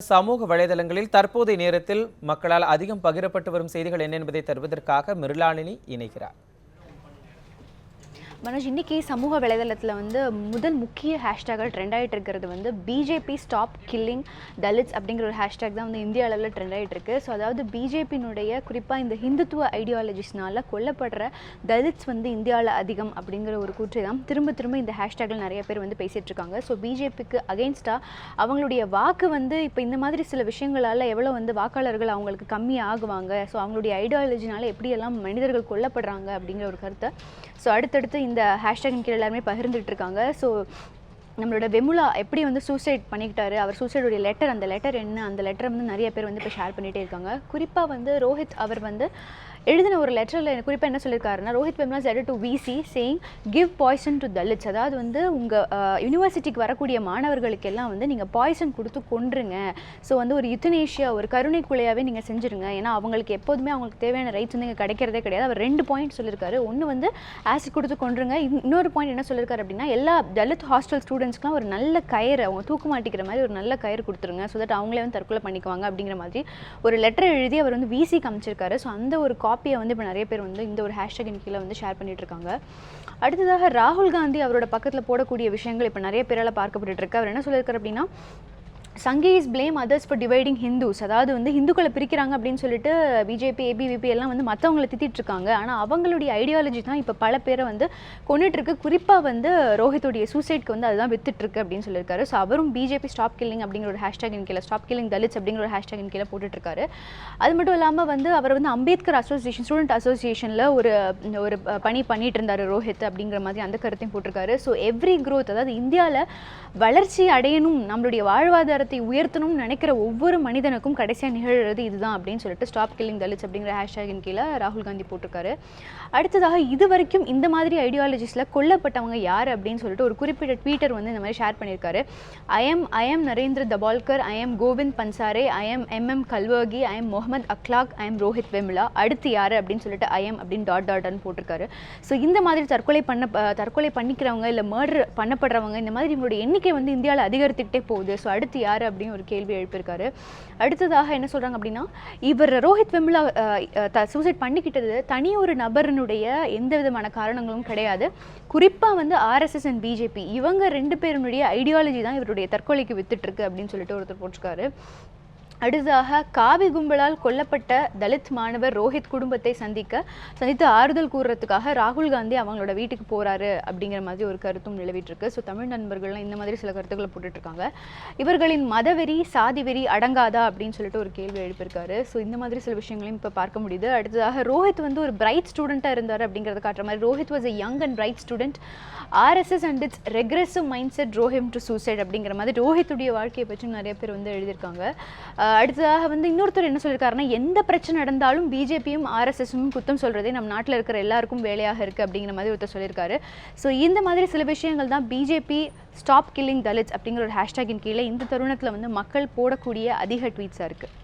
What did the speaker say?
சமூக வலைதளங்களில் தற்போதைய நேரத்தில் மக்களால் அதிகம் பகிரப்பட்டு வரும் செய்திகள் என்ன என்பதை தருவதற்காக மிருளாளினி இணைக்கிறார். மனோஜ், இன்னைக்கு சமூக வலைதளத்தில் முதல் முக்கிய ஹேஷ்டேக்காக ட்ரெண்ட் ஆகிட்டு இருக்கிறது பிஜேபி ஸ்டாப் கில்லிங் தலித்ஸ் அப்படிங்கிற ஒரு ஹேஷ்டேக் தான் இந்திய அளவில் ட்ரெண்ட் ஆகிட்டு இருக்கு. ஸோ அதாவது பிஜேபியினுடைய குறிப்பாக இந்த ஹிந்துத்துவ ஐடியாலஜிஸ்னால கொல்லப்படுற தலித்ஸ் இந்தியாவில் அதிகம் அப்படிங்கிற ஒரு கூற்றை தான் திரும்ப திரும்ப இந்த ஹேஷ்டேக்கில் நிறைய பேர் பேசிகிட்டு இருக்காங்க. ஸோ பிஜேபிக்கு அகெயின்ஸ்டாக அவங்களுடைய வாக்கு இப்போ இந்த மாதிரி சில விஷயங்களால் எவ்வளோ வாக்காளர்கள் அவங்களுக்கு கம்மி ஆகுவாங்க, ஸோ அவங்களுடைய ஐடியாலஜினால எப்படியெல்லாம் மனிதர்கள் கொல்லப்படுறாங்க அப்படிங்கிற ஒரு கருத்தை ஸோ அடுத்தடுத்து இந்த ஹேஷ்டேக்கின் கீழே எல்லாருமே பகிர்ந்துட்டு இருக்காங்க. ஸோ நம்மளோட வெமுலா எப்படி சூசைட் பண்ணிக்கிட்டாரு, அவர் சூசைடுடைய லெட்டர், அந்த லெட்டர் என்ன, அந்த லெட்டரை நிறைய பேர் இப்போ ஷேர் பண்ணிகிட்டே இருக்காங்க. குறிப்பாக ரோஹித் அவர் எழுதின ஒரு லெட்டரில் குறிப்பாக என்ன சொல்லியிருக்காருன்னா, Rohith Vemula letter to VC saying give poison to Dalits. அதாவது உங்கள் யூனிவர்சிட்டிக்கு வரக்கூடிய மாணவர்களுக்கெல்லாம் நீங்கள் பாய்சன் கொடுத்து கொன்றுங்க. ஸோ ஒரு யுத்தனேஷியா, ஒரு கருணை கொலையாகவே நீங்கள் செஞ்சுருங்க. ஏன்னா அவங்களுக்கு எப்போதுமே அவங்களுக்கு தேவையான ரைட்ஸ் இங்கே கிடைக்கிறதே கிடையாது. அவர் 2 பாயிண்ட் சொல்லியிருக்காரு. ஒன்று ஆசிட் கொடுத்து கொன்றுங்க. இன்னொரு பாயிண்ட் என்ன சொல்லியிருக்காரு அப்படின்னா, எல்லா தலித் ஹாஸ்டல் ஸ்டூடெண்ட்ஸ்க்குலாம் ஒரு நல்ல கயிறு, அவங்க தூக்கு மாட்டிக்கிற மாதிரி ஒரு நல்ல கயிறு கொடுத்துருங்க, ஸோ தட் அவங்களே தற்கொலை பண்ணிக்குவாங்க அப்படிங்கிற மாதிரி ஒரு லெட்டர் எழுதி அவர் விசி காமிச்சிருக்காரு. ஸோ அந்த ஒரு காப்பியை இப்போ நிறைய பேர் இந்த ஒரு ஹேஷ்டேக்கின் கீழே ஷேர் பண்ணிட்டு இருக்காங்க. அடுத்ததாக ராகுல் காந்தி அவரோட பக்கத்தில் போடக்கூடிய விஷயங்கள் இப்போ நிறைய பேரால் பார்க்கப்பட்டு இருக்கு. அவர் என்ன சொல்லியிருக்காரு அப்படின்னா, Sanghi is blame others for dividing Hindus. அதாவது ஹிந்துக்களை பிரிக்கிறாங்க அப்படின்னு சொல்லிட்டு பிஜேபி ஏபிவிபி எல்லாம் மற்றவங்களை திட்டிட்டு இருக்காங்க. ஆனால் அவங்களுடைய ஐடியாலஜி தான் இப்போ பல பேரை கொண்டுட்டு இருக்கு. குறிப்பாக ரோஹித்துடைய சூசைட்க்கு அதுதான் வித்துட்ருக்கு அப்படின்னு சொல்லியிருக்காரு. ஸோ அவரும் பிஜேபி ஸ்டாப் கில்லிங் அப்படிங்கிற ஒரு ஹேஷ்டேக்கின் கீழே, ஸ்டாப் கில்லிங் தலித்ஸ் அப்படிங்கிற ஒரு ஹேஷ்டேக்கின் கீழே போட்டுட்ருக்காரு. அது மட்டும் இல்லாமல் அவர் அம்பேத்கர் அசோசியேஷன், ஸ்டூடெண்ட் அசோசியேஷனில் ஒரு பணி பண்ணிட்டு இருந்தார் ரோஹித் அப்படிங்கிற மாதிரி அந்த கருத்தையும் போட்டிருக்காரு. ஸோ எவ்ரி க்ரோத், அதாவது இந்தியாவில் வளர்ச்சி அடையணும், நம்மளுடைய வாழ்வாதாரத்தை உயர்த்தணும்னு நினைக்கிற ஒவ்வொரு மனிதனுக்கும் கடைசியாக நிகழ்கிறது இதுதான் அப்படின்னு சொல்லிட்டு ஸ்டாப் கில்லிங் தலித்ஸ் அப்படிங்கிற ஹேஷ்டேக்கின் கீழே ராகுல் காந்தி போட்டிருக்காரு. அடுத்ததாக இது வரைக்கும் இந்த மாதிரி ஐடியாலஜிஸில் கொல்லப்பட்டவங்க யார் அப்படின்னு சொல்லிட்டு ஒரு குறிப்பிட்ட ட்வீட்டர் இந்த மாதிரி ஷேர் பண்ணியிருக்காரு. I am Narendra Dabholkar, I am Govind Pansare, I am கல்வர்கி, I am Mohammed Akhlaq, I am Rohith Vemula, அடுத்து யார் அப்படின்னு சொல்லிட்டு ஐ எம் அப்படின்னு டாட் போட்டிருக்காரு. ஸோ இந்த மாதிரி தற்கொலை பண்ணிக்கிறவங்க இல்லை மர்டர் பண்ணப்படுறவங்க, இந்த மாதிரி இவங்களுடைய எண்ணிக்கை இந்தியாவில் அதிகரித்துக்கிட்டே போகுது. ஸோ அடுத்து யார் அப்படின்னு ஒரு கேள்வி எழுப்பியிருக்காரு. அடுத்ததாக என்ன சொல்கிறாங்க அப்படின்னா, இவர் ரோஹித் வெமுலா சூசைட் பண்ணிக்கிட்டது தனி ஒரு நபரினுடைய எந்த விதமான காரணங்களும் கிடையாது. குறிப்பாக ஆர்எஸ்எஸ் அண்ட் பிஜேபி இவங்க 2 பேருடைய ஐடியாலஜி தான் இவருடைய தற்கொலைக்கு வித்துட்ருக்கு அப்படின்னு சொல்லிட்டு ஒருத்தர் போட்டிருக்காரு. அடுத்ததாக காவி கும்பலால் கொல்லப்பட்ட தலித் மாணவர் ரோஹித் குடும்பத்தை சந்தித்து ஆறுதல் கூறுறதுக்காக ராகுல் காந்தி அவங்களோட வீட்டுக்கு போகிறாரு அப்படிங்கிற மாதிரி ஒரு கருத்தும் நிலவிட்டு இருக்கு. ஸோ தமிழ் நண்பர்கள்லாம் இந்த மாதிரி சில கருத்துக்களை போட்டுட்ருக்காங்க. இவர்களின் மதவெறி சாதி வெறி அடங்காதா அப்படின்னு சொல்லிட்டு ஒரு கேள்வி எழுப்பியிருக்காரு. ஸோ இந்த மாதிரி சில விஷயங்களையும் இப்போ பார்க்க முடியுது. அடுத்ததாக ரோஹித் ஒரு பிரைட் ஸ்டூடெண்ட்டாக இருந்தார் அப்படிங்கிறத காட்டுற மாதிரி, Rohith was a young and bright student. RSS and its regressive mindset drove him to suicide அப்படிங்கிற மாதிரி ரோஹித்துடைய வாழ்க்கையை பற்றி நிறைய பேர் எழுதியிருக்காங்க. அடுத்ததாக இன்னொருத்தர் என்ன சொல்லியிருக்காருன்னா, எந்த பிரச்சனை நடந்தாலும் பிஜேபியும் ஆர்எஸ்எஸும் குத்தம் சொல்கிறதே நம்ம நாட்டில் இருக்கிற எல்லாருக்கும் வேலையாக இருக்குது அப்படிங்கிற மாதிரி ஒருத்தர் சொல்லியிருக்காரு. ஸோ இந்த மாதிரி சில விஷயங்கள் தான் பிஜேபி ஸ்டாப் கில்லிங் தலித்ஸ் அப்படிங்கிற ஒரு ஹேஷ்டேக்கின் கீழே இந்த தருணத்தில் மக்கள் போடக்கூடிய அதிக ட்வீட்ஸாக இருக்குது.